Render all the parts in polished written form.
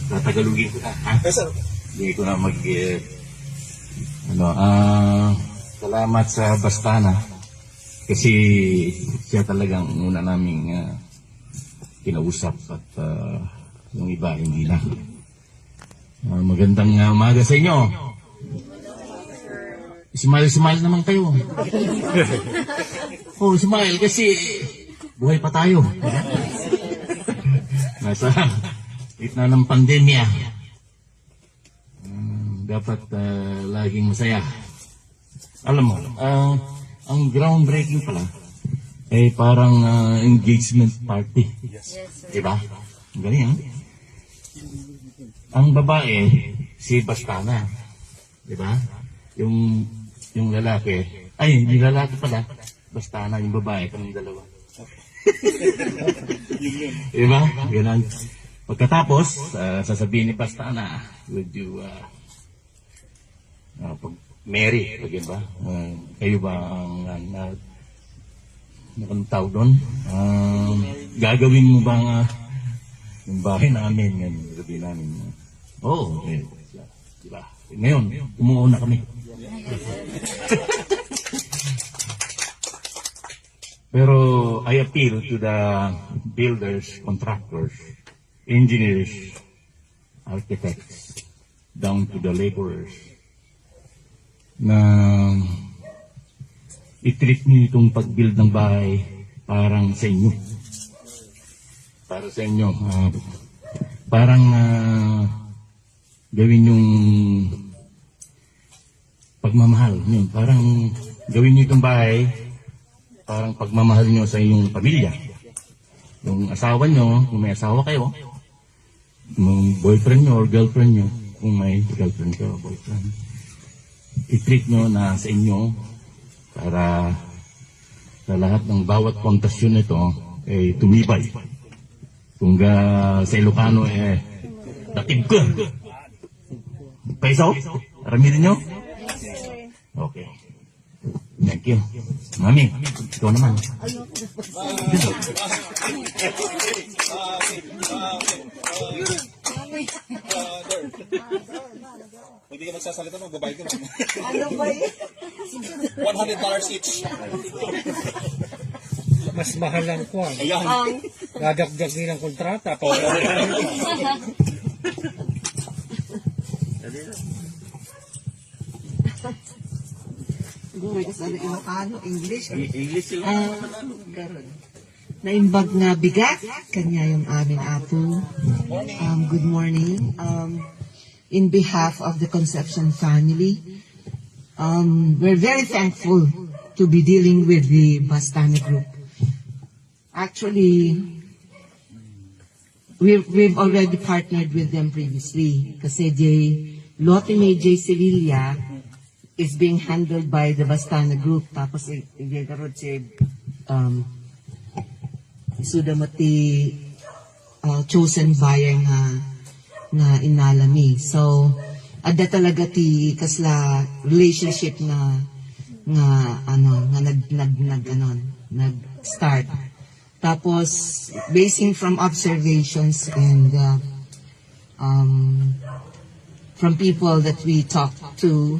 Tatagalugin ko na, ha? Yes, sir. Hindi ko na salamat sa Bastana kasi siya talagang una naming kinausap at yung iba hindi na. Magandang umaga sa inyo. Smile naman kayo. Oh, smile kasi buhay pa tayo. Nasa gitna ng pandemya. Dapat laging masaya. Alam mo, ang groundbreaking pala ay parang engagement party. Yes. Diba? Ang galing, ha? Ang babae, si Bastana. Diba? Yung lalaki, yung lalaki pala, Bastana, yung babae, kaming dalawa. Diba? Ganun. Pagkatapos, sasabihin ni Bastana, would you, pag Mary, pag ba? Kayo ba ang nakantawag doon? Gagawin mo ba yung bahay namin, sabihin namin, diba? Ngayon, umuuna kami. Pero I appeal to the builders, contractors, engineers, architects, down to the laborers, na i-treat niyo itong pag-build ng bahay parang sa inyo. Para sa inyo. Parang gawin yung pagmamahal. Parang gawin niyo itong bahay parang pagmamahal niyo sa inyong pamilya. Yung asawa niyo, kung may asawa kayo, yung boyfriend niyo or girlfriend niyo, kung may girlfriend kayo or boyfriend, i-treat nyo na sa inyo para sa lahat ng bawat kontasyon nito tumibay. Kung sa Ilocano datib ko. Paisaw? Aramirin nyo? Okay. Thank you. Mami, ikaw naman. Hindi ka magsasalita mo, babayad ka na. Ano ba yun? $100 each. Mas mahal lang ko. Ayan. Dadagdag nilang kontrata. Gumay ka sa Ilocano, English. English sila. Garon. Naimbag nga bigat, kanya yung aming apo. Good morning. In behalf of the Concepcion family, we're very thankful to be dealing with the Bastana Group. Actually, we've already partnered with them previously kasi Lotime J. Sevilla is being handled by the Bastana Group. Tapos, i-garod si Sudamati chosen buyer nga inalami. So, adda talaga ti kasla relationship nga nag-start. Tapos, basing from observations and from people that we talked to,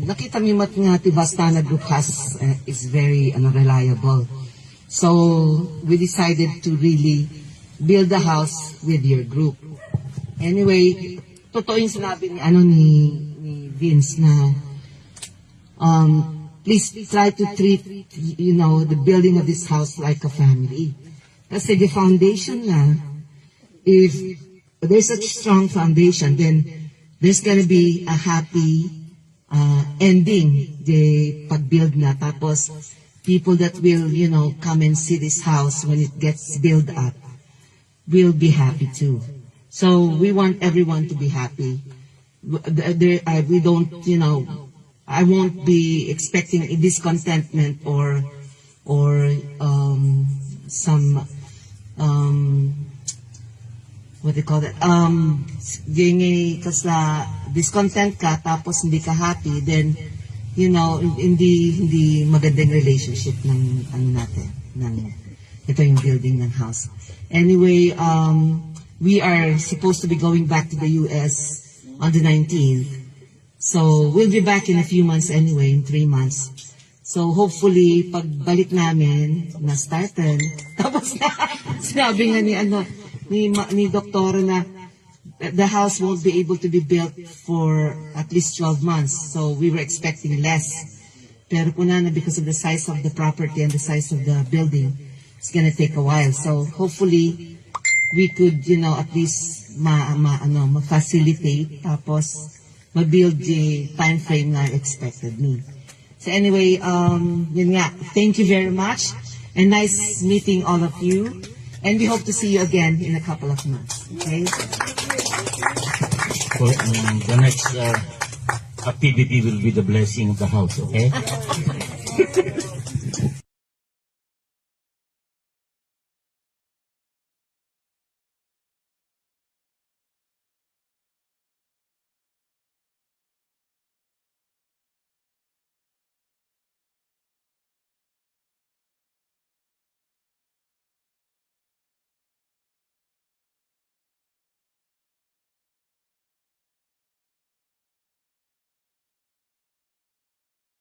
nakita mi mat nga ti Bastana Group is very reliable. So, we decided to really build a house with your group. Anyway, totoo yung sinabi ni Vince na please try to treat, the building of this house like a family. Kasi the foundation na, if there's such strong foundation, then there's gonna be a happy ending, the pag-build na. Tapos, people that will, come and see this house when it gets built up will be happy too. So we want everyone to be happy. We don't, I won't be expecting discontentment or some what do you call that? Kasla discontent ka tapos hindi ka happy, then hindi magandang relationship ng natin, ng ito yung building ng house. Anyway, we are supposed to be going back to the US on the 19th. So we'll be back in a few months anyway, in 3 months. So hopefully, pagbalik namin, na-starten, tapos na, sinabi nga ni doktor na the house won't be able to be built for at least 12 months. So we were expecting less. Pero na because of the size of the property and the size of the building, it's gonna take a while. So hopefully, we could, at least ma-facilitate, tapos ma-build the time frame na expected me. So anyway, yun nga, thank you very much, and nice meeting all of you, and we hope to see you again in a couple of months, okay? For the next activity will be the blessing of the house, okay?